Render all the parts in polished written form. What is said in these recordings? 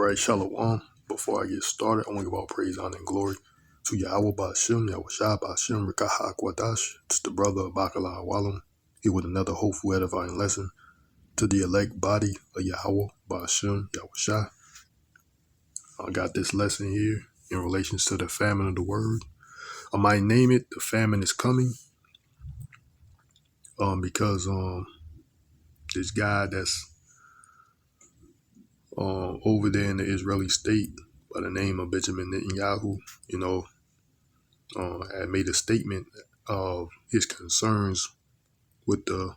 Alright, Shalom. Before I get started, I want to give all praise, honor, and glory to Yahawah, bahasham, Rawchaa Qadash. It's the brother of Bakala Walam, here with another hopeful edifying lesson to the elect body of Yahawah, bahasham, Yahawahshi. I got this lesson here in relation to the famine of the word. I might name it "The Famine is Coming," because this guy that's over there in the Israeli state by the name of Benjamin Netanyahu, had made a statement of his concerns with the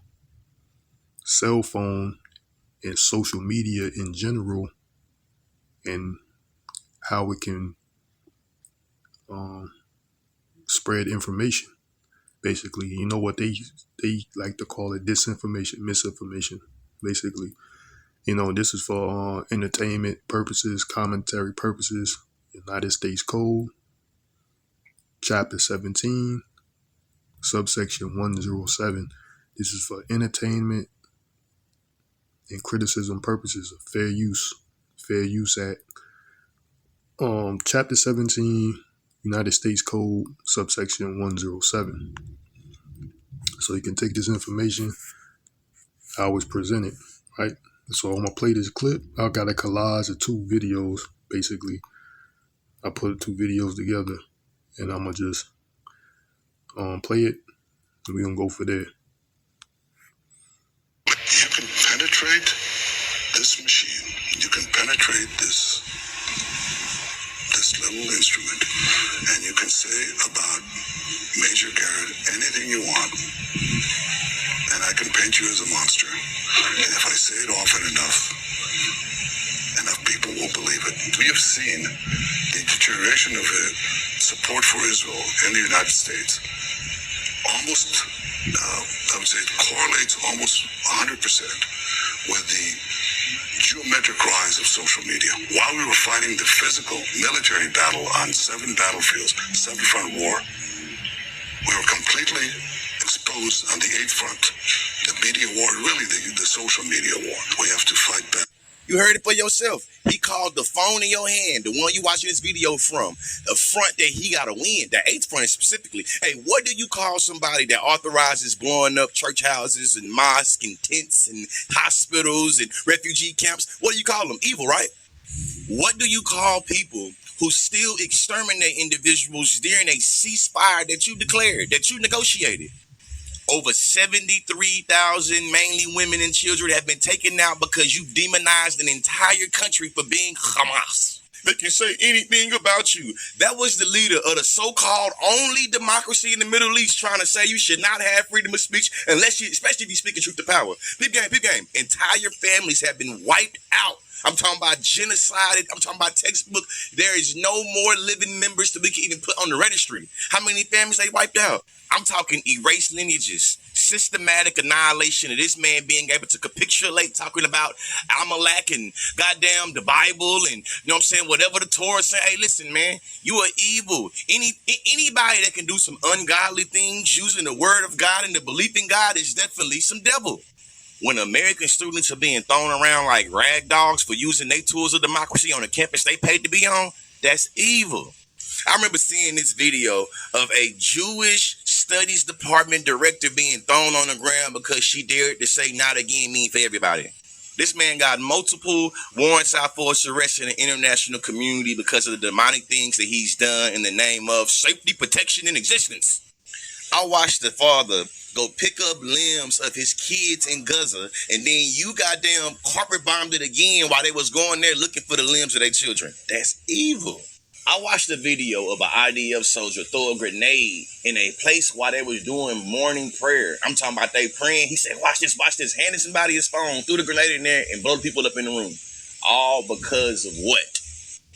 cell phone and social media in general and how it can spread information. Basically, you know what they like to call it, disinformation, misinformation, basically. This is for entertainment purposes, commentary purposes. United States Code, Chapter 17, subsection 107. This is for entertainment and criticism purposes of Fair Use Act. Chapter 17, United States Code, subsection 107. So you can take this information how it's presented, right? So I'm going to play this clip. I got a collage of two videos, basically. I put two videos together, and I'm going to just play it, and we're going to go for there. You can penetrate this machine. You can penetrate this little instrument, and you can say about Major Garrett anything you want, and I can paint you as a monster. And if I say it often enough people will believe it. We have seen the deterioration of support for Israel in the United States. Almost, I would say it correlates almost 100% with the geometric rise of social media. While we were fighting the physical military battle on 7 battlefields, 7-front war, we were completely exposed on the 8th front. The media war, really the social media war. We have to fight back. You heard it for yourself. He called the phone in your hand, the one you watching this video from, the front that he got to win, the 8th front specifically. Hey, what do you call somebody that authorizes blowing up church houses and mosques and tents and hospitals and refugee camps? What do you call them? Evil, right? What do you call people who still exterminate individuals during a ceasefire that you declared, that you negotiated? Over 73,000, mainly women and children, have been taken out because you demonized an entire country for being Hamas. They can say anything about you. That was the leader of the so-called only democracy in the Middle East trying to say you should not have freedom of speech unless you, especially if you speak in truth to power. Big game. Entire families have been wiped out. I'm talking about genocided. I'm talking about textbook. There is no more living members that we can even put on the registry. How many families they wiped out? I'm talking erased lineages, systematic annihilation of this man being able to capitulate, talking about Amalek and goddamn the Bible and, you know what I'm saying, whatever the Torah say. Hey, listen, man, you are evil. Anybody that can do some ungodly things using the word of God and the belief in God is definitely some devil. When American students are being thrown around like rag dogs for using their tools of democracy on a campus they paid to be on, that's evil. I remember seeing this video of a Jewish studies department director being thrown on the ground because she dared to say "not again" mean for everybody. This man got multiple warrants out for his arrest in the international community because of the demonic things that he's done in the name of safety, protection, and existence. I watched the father go pick up limbs of his kids in Gaza, and then you goddamn carpet bombed it again while they was going there looking for the limbs of their children. That's evil. I watched a video of an IDF soldier throw a grenade in a place while they was doing morning prayer. I'm talking about they praying. He said, watch this, handed somebody his phone, threw the grenade in there, and blow the people up in the room. All because of what?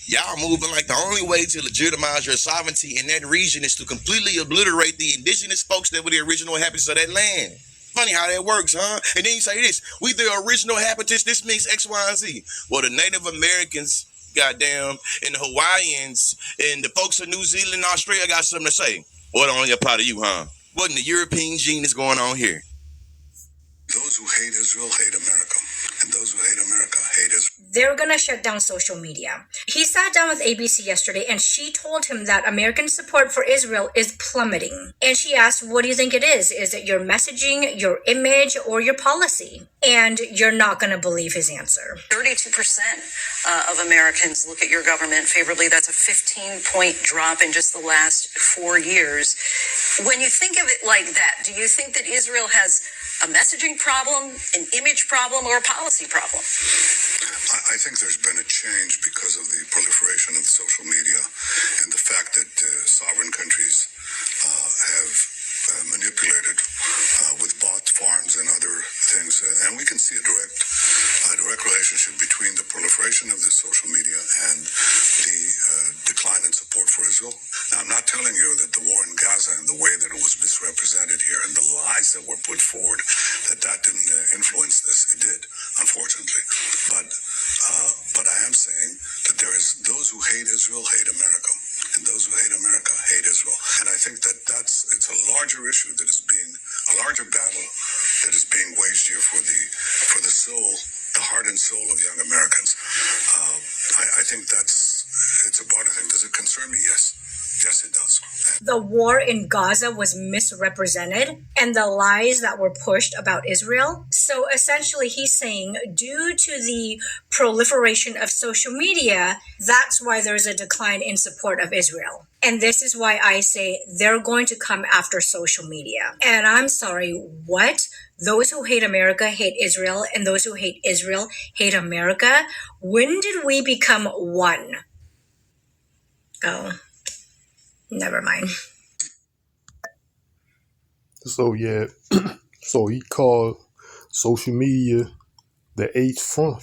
Y'all moving like the only way to legitimize your sovereignty in that region is to completely obliterate the indigenous folks that were the original inhabitants of that land. Funny how that works, huh? And then you say this, we the original inhabitants, this means X, Y, and Z. Well, the Native Americans, goddamn, and the Hawaiians, and the folks of New Zealand and Australia got something to say. Well, it only apply to you, huh? What in the European gene is going on here? Those who hate Israel hate America, and those who hate America hate Israel. they're going to shut down social media. He sat down with ABC yesterday and she told him that American support for Israel is plummeting. And she asked, what do you think it is? Is it your messaging, your image, or your policy? And you're not going to believe his answer. 32% of Americans look at your government favorably. That's a 15-point drop in just the last 4 years. When you think of it like that, do you think that Israel has a messaging problem, an image problem, or a policy problem? I think there's been a change because of the proliferation of social media and the fact that sovereign countries have manipulated with bot farms and other things. And we can see a direct relationship between the proliferation of the social media and the decline in support for Israel. Now, I'm not telling you that the war in Gaza and the way that it was misrepresented here and the lies that were put forward, that didn't influence this. It did, unfortunately. But I am saying that there is those who hate Israel hate America, and those who hate America hate Israel. And I think that it's a larger issue that is being a larger battle that is being waged here for the soul, the heart and soul of young Americans. I think it's a broader thing. Does it concern me? Yes. Yes, it does. The war in Gaza was misrepresented and the lies that were pushed about Israel. So essentially, he's saying due to the proliferation of social media, that's why there's a decline in support of Israel. And this is why I say they're going to come after social media. And I'm sorry, what? Those who hate America hate Israel, and those who hate Israel hate America? When did we become one? Oh. Never mind. So yeah, so he called social media the eighth front,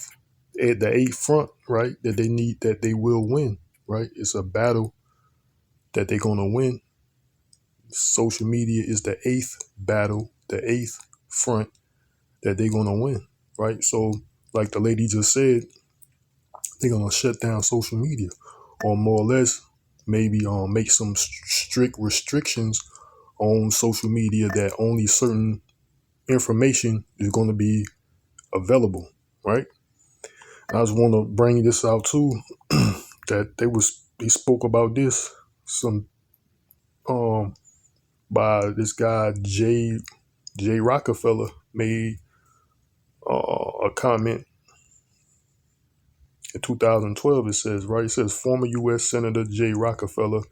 right? That they will win, right? It's a battle that they're gonna win. Social media is the eighth battle, the eighth front that they're gonna win, right? So, like the lady just said, they're gonna shut down social media, or more or less, maybe make some strict restrictions on social media that only certain information is going to be available, right? I just want to bring this out too, that he spoke about this some by this guy Jay Rockefeller made a comment in 2012. It says former U.S. Senator Jay Rockefeller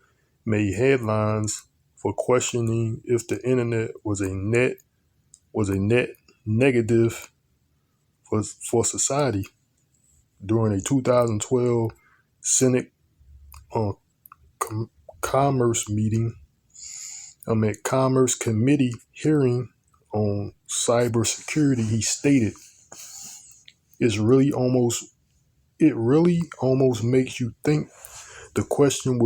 made headlines for questioning if the internet was a net negative for society during a 2012 Senate Commerce Committee hearing on cybersecurity. He stated, it really almost makes you think. The question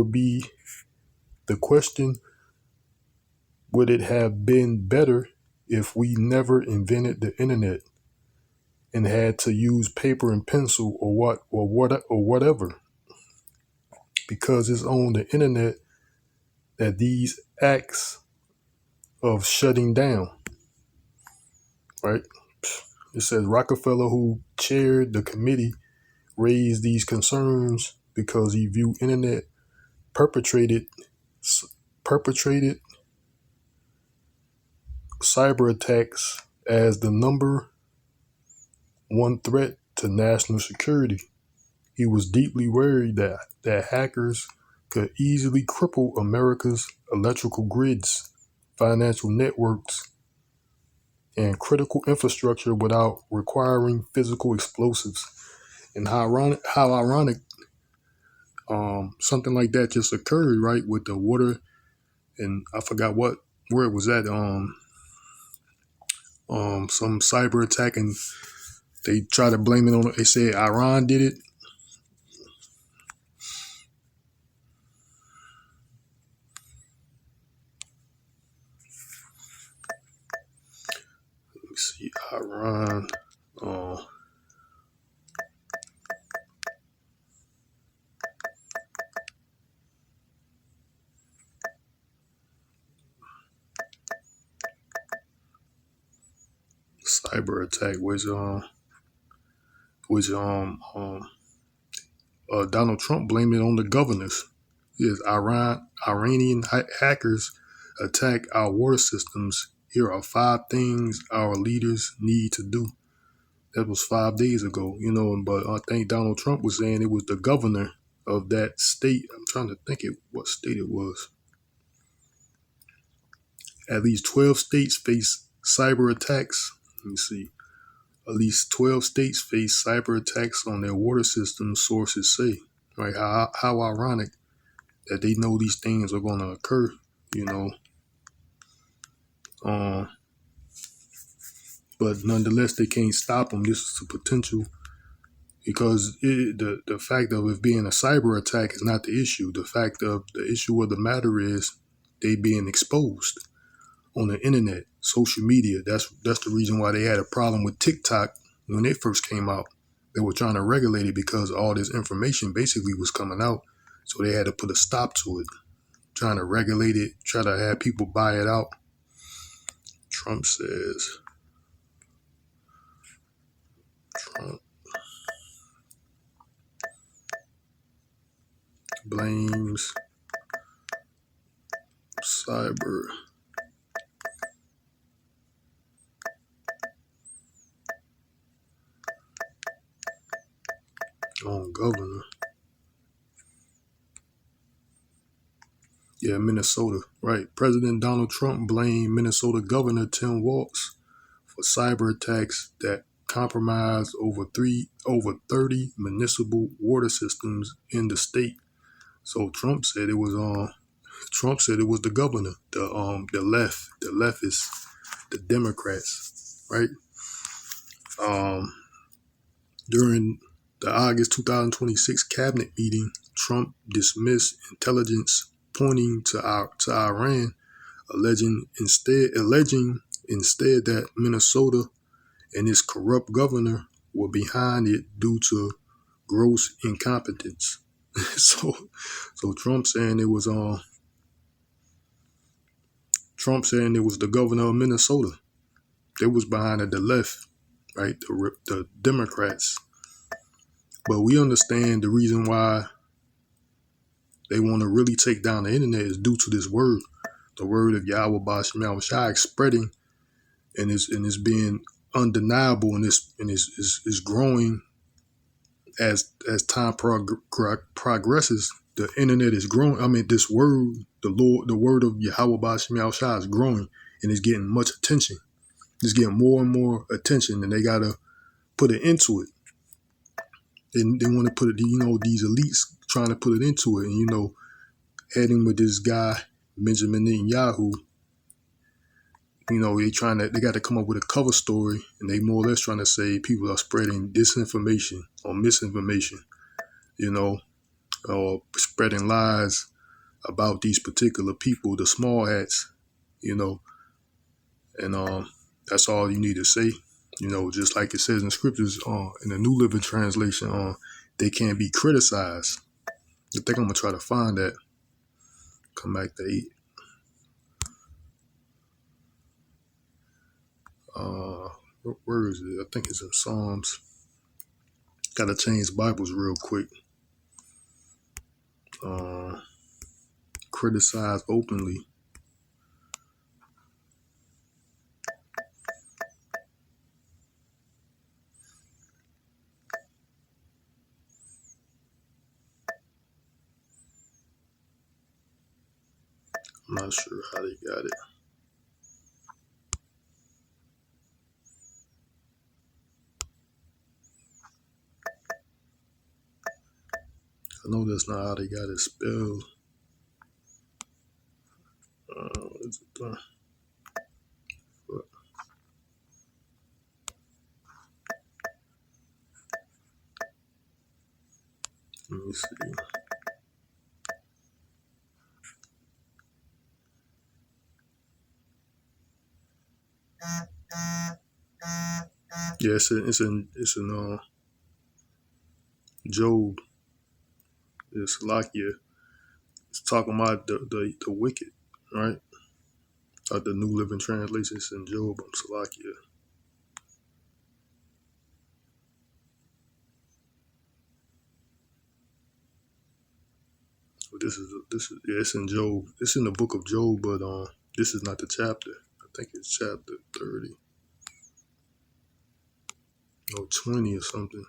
would it have been better if we never invented the internet and had to use paper and pencil or whatever? Because it's on the internet that these acts of shutting down, right? It says Rockefeller, who chaired the committee, raised these concerns because he viewed internet perpetrated cyber attacks as the number one threat to national security. He was deeply worried that hackers could easily cripple America's electrical grids, financial networks, and critical infrastructure without requiring physical explosives. And how ironic something like that just occurred, right? With the water, and I forgot where it was at. Some cyber attack, and they try to blame it on. They said Iran did it. Let me see, Iran. Cyber attack was which Donald Trump blamed it on the governors. Yes, Iranian hackers attack our water systems. Here are 5 things our leaders need to do. That was 5 days ago, but I think Donald Trump was saying it was the governor of that state. I'm trying to think what state it was. At least 12 states face cyber attacks. Let me see. At least 12 states face cyber attacks on their water systems, sources say. Right? How ironic that they know these things are going to occur, But nonetheless, they can't stop them. This is a potential, because the fact of it being a cyber attack is not the issue. The issue of the matter is they being exposed on the internet, social media. That's the reason why they had a problem with TikTok when it first came out. They were trying to regulate it because all this information basically was coming out. So they had to put a stop to it, trying to regulate it, try to have people buy it out. Trump blames cyber on governor. Yeah, Minnesota, right. President Donald Trump blamed Minnesota Governor Tim Walz for cyber attacks that compromised over 30 municipal water systems in the state. So Trump said it was the governor, the leftists, the Democrats, right? During the August 2026 cabinet meeting, Trump dismissed intelligence pointing to Iran, alleging instead that Minnesota and its corrupt governor were behind it due to gross incompetence. so Trump saying it was the governor of Minnesota. They was behind it, the left, right? The Democrats. But we understand the reason why they want to really take down the internet is due to this word, the word of Yahawah, bahasham, Yahawahshi spreading, and it's being undeniable, and it's growing as time progresses. The internet is growing. I mean, this word, the word of Yahawah, bahasham, Yahawahshi is growing, and it's getting much attention. It's getting more and more attention, and they gotta put it into it. And they want to put it, these elites trying to put it into it, and heading with this guy Benjamin Netanyahu. They got to come up with a cover story, and they more or less trying to say people are spreading disinformation or misinformation, or spreading lies about these particular people, the small hats, and that's all you need to say. Just like it says in scriptures, in the New Living Translation, they can't be criticized. I think I'm gonna try to find that. Come back to 8. Where is it? I think it's in Psalms. Gotta change Bibles real quick. Criticize openly. I'm not sure how they got it. I know that's not how they got it spelled. What is it done? Let me see. Yeah, it's in Job. It's Salakia. It's talking about the wicked, right? The New Living Translation is in Job. Salakia. But this is yeah, it's in Job. It's in the book of Job, but this is not the chapter. I think it's chapter 30 or 20 or something.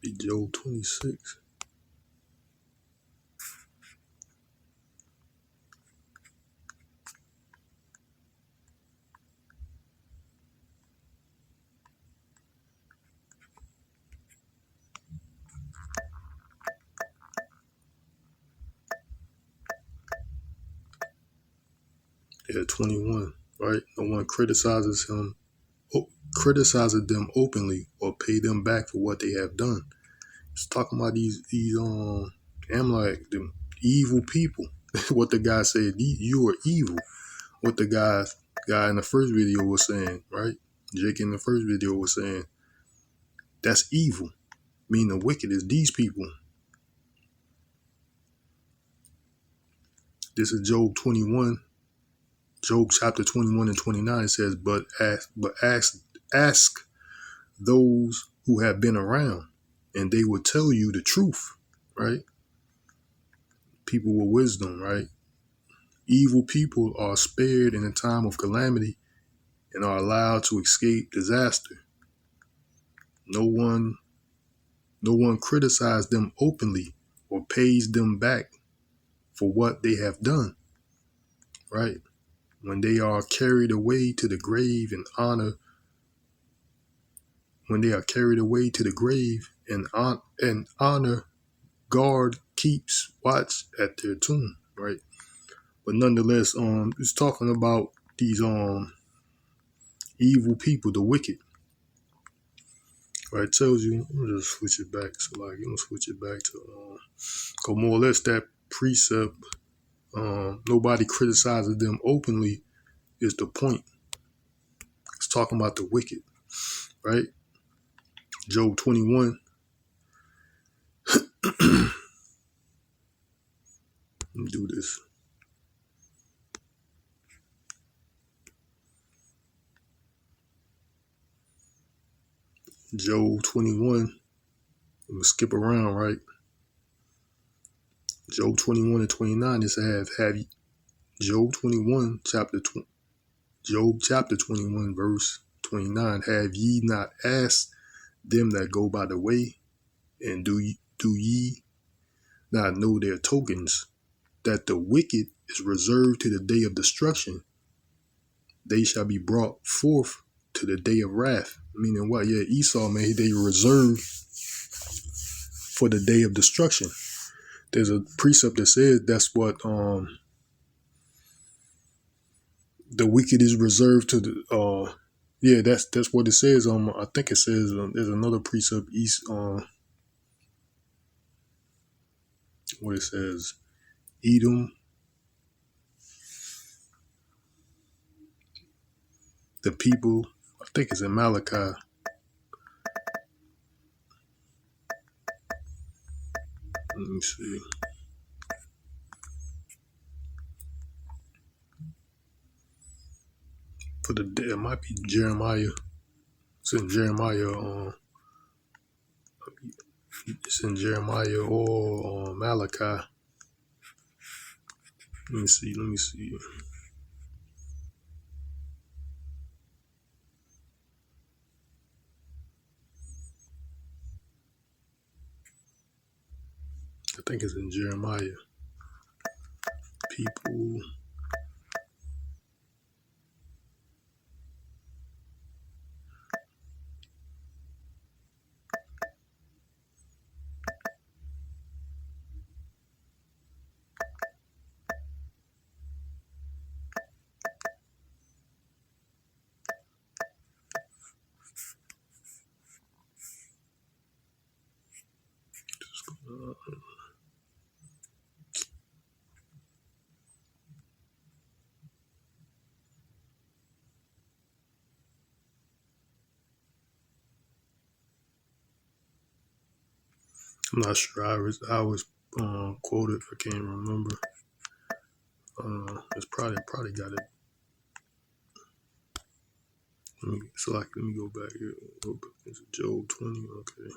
Be Job 26. Yeah, 21. Right. No one criticizes them openly or pay them back for what they have done. It's talking about these Amalek, them evil people. What the guy said, you are evil. What the guy in the first video was saying, right? Jake in the first video was saying, that's evil. Meaning the wicked is these people. This is Job 21. Job chapter 21 and 29 says, but ask those who have been around, and they will tell you the truth, right? People with wisdom, right? Evil people are spared in a time of calamity and are allowed to escape disaster. No one criticizes them openly or pays them back for what they have done, right? When they are carried away to the grave and honor, and honor, guard keeps watch at their tomb, right? But nonetheless, it's talking about these evil people, the wicked. Right, it tells you, I'm gonna just switch it back. So like, I'm gonna switch it back to, cause more or less that precept, nobody criticizes them openly is the point. It's talking about the wicked, right? Job 21. Let me do this. Job 21. I'm gonna skip around, right? Job 21 and 29 is have Job 21 Job chapter 21 verse 29. Have ye not asked them that go by the way, and do ye not know their tokens, that the wicked is reserved to the day of destruction? They shall be brought forth to the day of wrath. Meaning what? Yeah, Esau, man, they reserved for the day of destruction. There's a precept that says that's what the wicked is reserved to the yeah, that's what it says. I think it says there's another precept what it says, Edom, the people. I think it's in Malachi. Let me see. For the day, it might be Jeremiah. It's in Jeremiah. It's in Jeremiah or Malachi. Let me see. I think it's in Jeremiah. People. I'm not sure I was quoted. I can't remember. It's probably got it. Let me go back here. It's Job 20. Okay.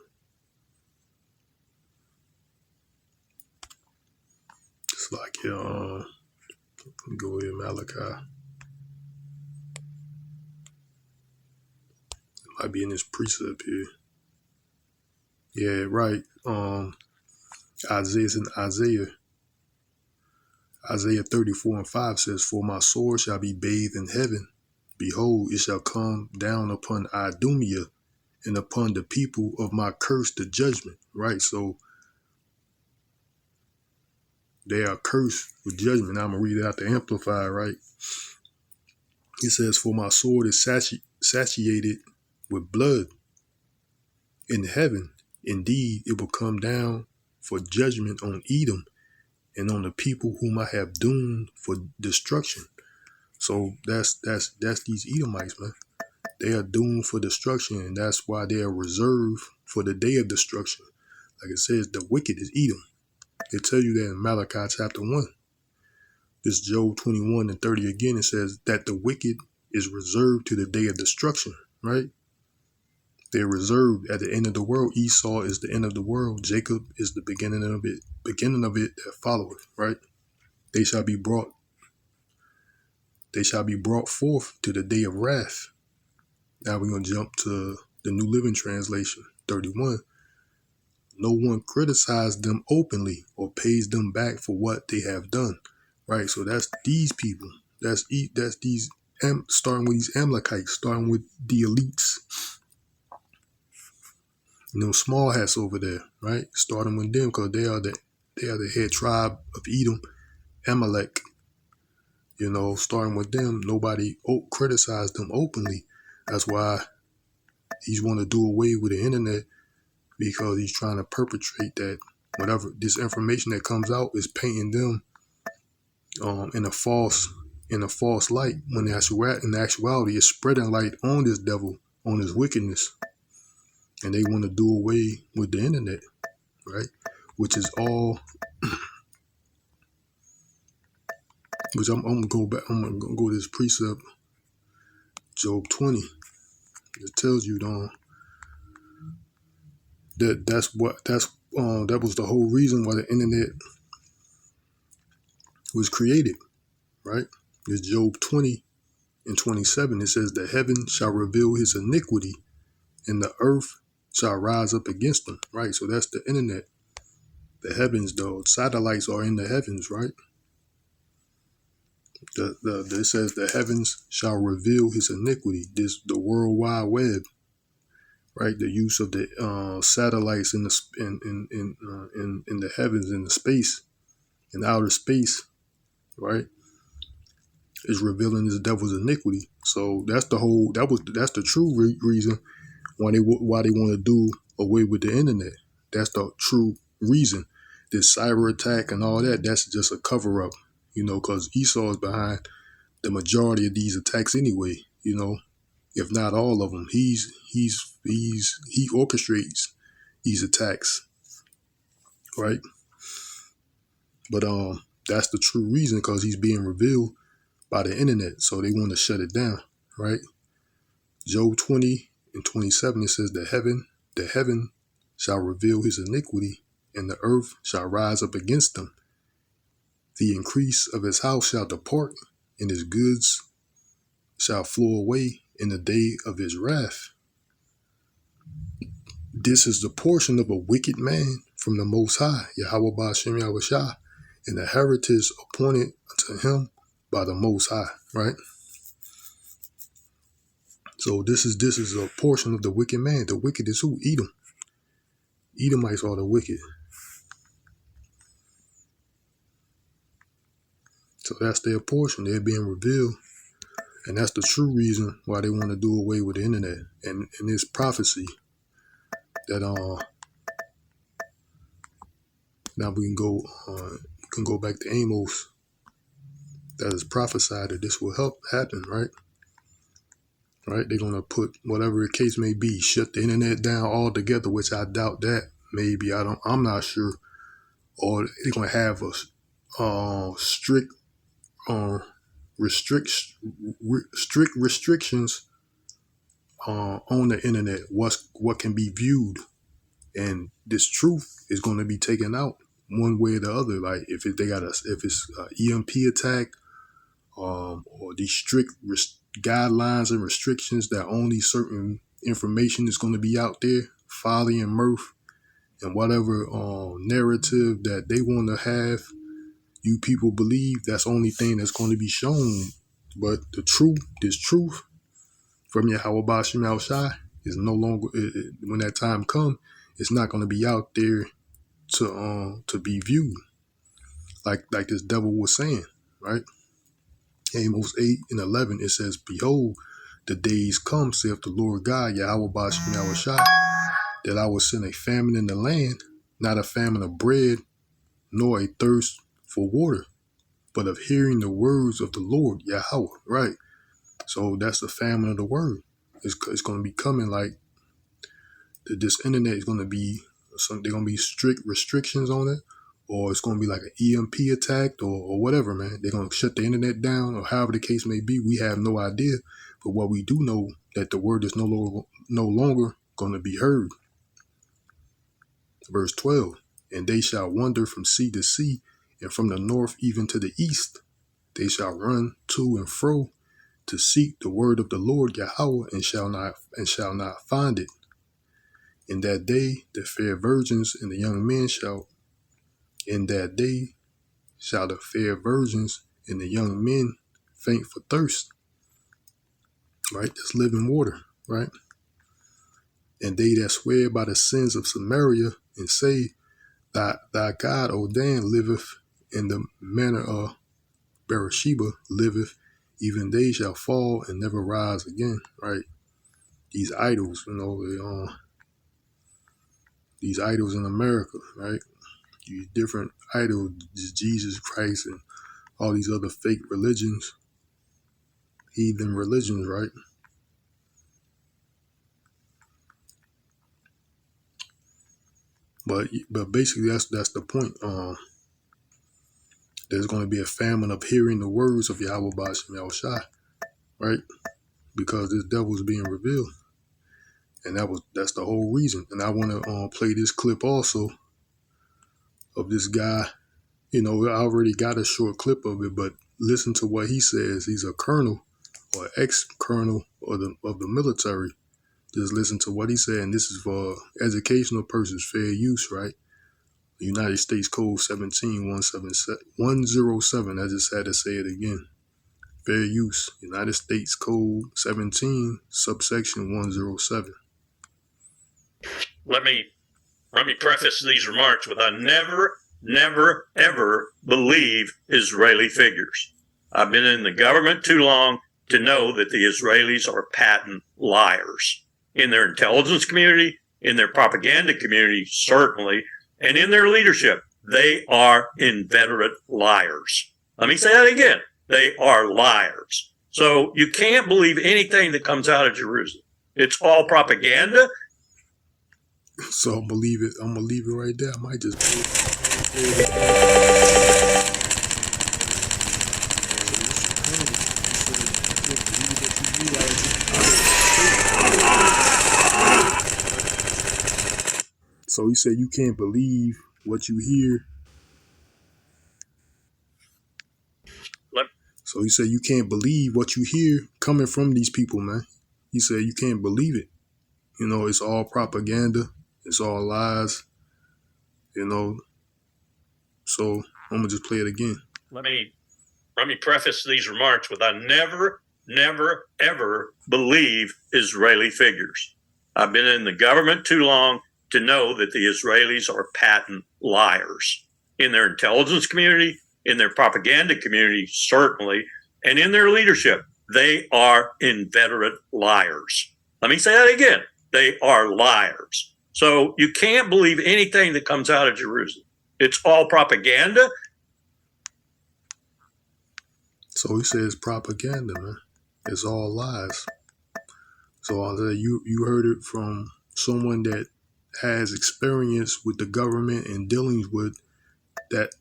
It's like here. Let me go here. Malachi. It might be in this precept here. Yeah, right. Isaiah's in Isaiah 34:5 says, "For my sword shall be bathed in heaven. Behold, it shall come down upon Idumea and upon the people of my curse the judgment." Right? So they are cursed with judgment. Now I'm going to read it out the Amplified, right? It says, "For my sword is satiated with blood in heaven. Indeed, it will come down for judgment on Edom and on the people whom I have doomed for destruction." So that's these Edomites, man. They are doomed for destruction, and that's why they are reserved for the day of destruction. Like it says, the wicked is Edom. It tells you that in Malachi chapter 1. This Job 21:30 again, it says that the wicked is reserved to the day of destruction, right? They're reserved at the end of the world. Esau is the end of the world. Jacob is the beginning of it that followeth, right? They shall be brought forth to the day of wrath. Now we're going to jump to the New Living Translation, 31. "No one criticized them openly or pays them back for what they have done." Right? So that's these people. That's these, starting with these Amalekites, starting with the elites. Small hats over there, right? Starting with them because they are the head tribe of Edom, Amalek. Starting with them, nobody criticized them openly. That's why he's want to do away with the internet, because he's trying to perpetrate that whatever this information that comes out is painting them in a false light, when in actuality it's spreading light on this devil, on his wickedness. And they want to do away with the internet, right? Which is all which I'm gonna go back. I'm gonna go to this precept, Job 20. It tells you that was the whole reason why the internet was created, right? It's Job 20:27. It says, "The heaven shall reveal his iniquity, and the earth shall rise up against them." Right? So that's the internet. The heavens, though, satellites are in the heavens, right? It says the heavens shall reveal his iniquity. The World Wide Web, right? The use of the satellites in the heavens, in the space, in outer space, right, is revealing this devil's iniquity. So that's the true reason why they want to do away with the internet. That's the true reason. This cyber attack and all that's just a cover up, because Esau is behind the majority of these attacks anyway, if not all of them. He orchestrates these attacks, right? But that's the true reason, because he's being revealed by the internet. So they want to shut it down, right? Job 20:27, it says the heaven shall reveal his iniquity, and the earth shall rise up against them. The increase of his house shall depart, and his goods shall flow away in the day of his wrath. This is the portion of a wicked man from the Most High, Yahawah bahasham Yahawahshi, and the heritage appointed unto him by the Most High, right? So this is a portion of the wicked man. The wicked is who? Edom. Edomites are the wicked. So that's their portion. They're being revealed. And that's the true reason why they want to do away with the internet. And this prophecy that now we can go back to Amos, that is prophesied that this will happen, right? Right? They're gonna put whatever the case may be, shut the internet down altogether, which I doubt that. maybe. I'm not sure. Or they're gonna have a strict strict restrictions on the internet. What can be viewed, and this truth is going to be taken out one way or the other. Like if it's a EMP attack, or these strict guidelines and restrictions that only certain information is going to be out there, folly and mirth, and whatever narrative that they want to have you people believe, that's the only thing that's going to be shown. But this truth from Yahawah bahasham is no longer, when that time comes, it's not going to be out there to be viewed. Like this devil was saying, right? Amos 8:11, it says, "Behold, the days come, saith the Lord God, Yahawah bahasham, that I will send a famine in the land, not a famine of bread, nor a thirst for water, but of hearing the words of the Lord, Yahawah," right? So that's the famine of the word. It's going to be coming. Like this internet is going to be they're going to be strict restrictions on it, or it's going to be like an EMP attack or whatever, man. They're going to shut the internet down, or however the case may be. We have no idea. But what we do know, that the word is no longer going to be heard. Verse 12, "And they shall wander from sea to sea, and from the north even to the east. They shall run to and fro to seek the word of the Lord Yahawah, and shall not find it. In that day the fair virgins and the young men shall the fair virgins and the young men faint for thirst." Right? That's living water, right? "And they that swear by the sins of Samaria and say, Thy God, O Dan, liveth, in the manner of Beersheba liveth, even they shall fall and never rise again," right? These idols, these idols in America, right? These different idols, Jesus Christ and all these other fake religions, heathen religions, right? But basically that's the point. There's going to be a famine of hearing the words of Yahawah bahasham, right? Because this devil is being revealed. And that's the whole reason. And I want to play this clip also of this guy. I already got a short clip of it, but listen to what he says. He's a colonel or ex-colonel of the military. Just listen to what he said. And this is for educational purposes, fair use, right? United States Code 17107. I just had to say it again. Fair use. United States Code 17, subsection 107. Let me preface these remarks with, I never, ever believe Israeli figures. I've been in the government too long to know that the Israelis are patent liars. In their intelligence community, in their propaganda community, certainly, and in their leadership, they are inveterate liars. Let me say that again. They are liars. So you can't believe anything that comes out of Jerusalem. It's all propaganda. So I'm gonna leave it right there. I might just play it. So he said you can't believe what you hear. So he said you can't believe what you hear coming from these people, man. He said you can't believe it. It's all propaganda. It's all lies. So I'm gonna just play it again. Let me preface these remarks with, I never, ever believe Israeli figures. I've been in the government too long to know that the Israelis are patent liars. In their intelligence community, in their propaganda community, certainly, and in their leadership, they are inveterate liars. Let me say that again. They are liars. So you can't believe anything that comes out of Jerusalem. It's all propaganda. So he says propaganda, man. It's all lies. So you heard it from someone that has experience with the government and dealings with that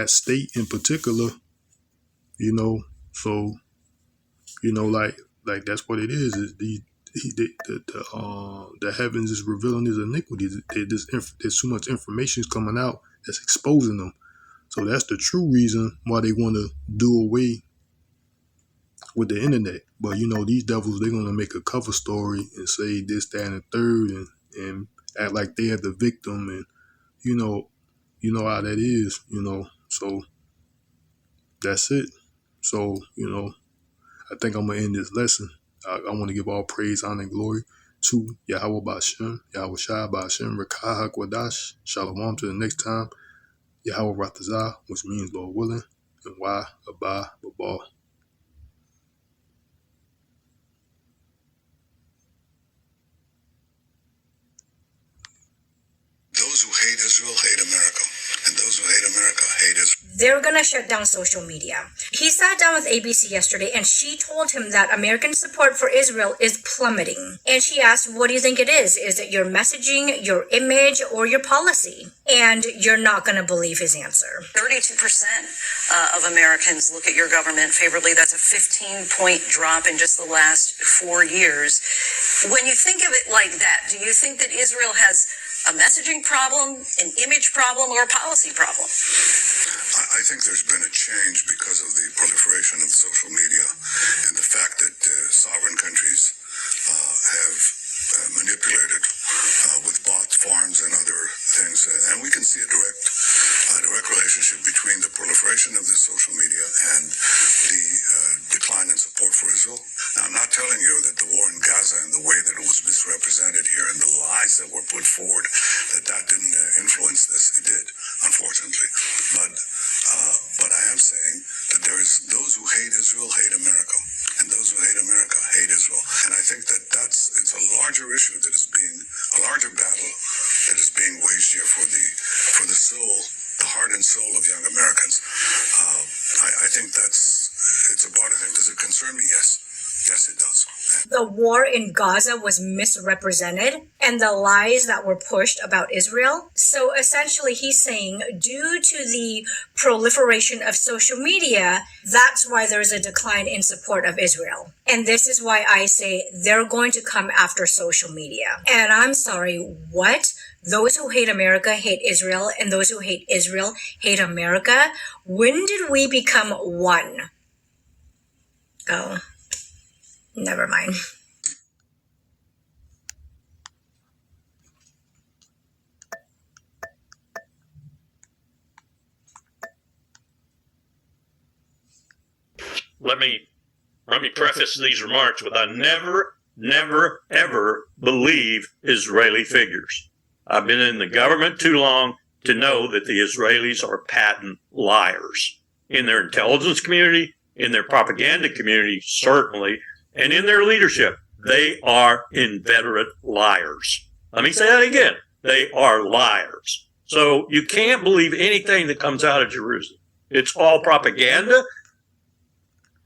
state in particular, so like that's what it is. The heavens is revealing his iniquities. There's too much information coming out that's exposing them. So that's the true reason why they want to do away with the internet. But these devils, they're gonna make a cover story and say this, that, and the third, and act like they're the victim, and you know how that is. So that's it. So I think I'm gonna end this lesson. I want to give all praise, honor, and glory to Yahawah bahasham, Rawchaa Qadash. Shalom to the next time. Yahawah, which means Lord willing, and why Abba Babal. Those who hate Israel hate America, and those who hate America hate Israel. They're going to shut down social media. He sat down with ABC yesterday and she told him that American support for Israel is plummeting. And she asked, what do you think it is? Is it your messaging, your image, or your policy? And you're not going to believe his answer. 32% of Americans look at your government favorably. That's a 15-point drop in just the last 4 years. When you think of it like that, do you think that Israel has a messaging problem, an image problem, or a policy problem? I think there's been a change because of the proliferation of social media and the fact that sovereign countries have manipulated with bot farms and other things. And we can see a direct relationship between the proliferation of the social media and the decline in support for Israel. Now, I'm not telling you that the war in Gaza and the way that it was misrepresented here and the lies that were put forward, that didn't influence this. It did, unfortunately. But I am saying that there is those who hate Israel hate America, and those who hate America hate Israel. And I think that it's a larger issue that is a larger battle that is being waged here for the soul, the heart and soul of young Americans. I think it's a broader thing. Does it concern me? Yes. Yes, it does. The war in Gaza was misrepresented and the lies that were pushed about Israel. So essentially he's saying due to the proliferation of social media, that's why there's a decline in support of Israel. And this is why I say they're going to come after social media. And I'm sorry, what? Those who hate America hate Israel, and those who hate Israel hate America? When did we become one? Oh. Never mind. Let me preface these remarks with I never, ever believe Israeli figures. I've been in the government too long to know that the Israelis are patent liars. In their intelligence community, in their propaganda community, certainly, and in their leadership, they are inveterate liars. Let me say that again. They are liars. So you can't believe anything that comes out of Jerusalem. It's all propaganda.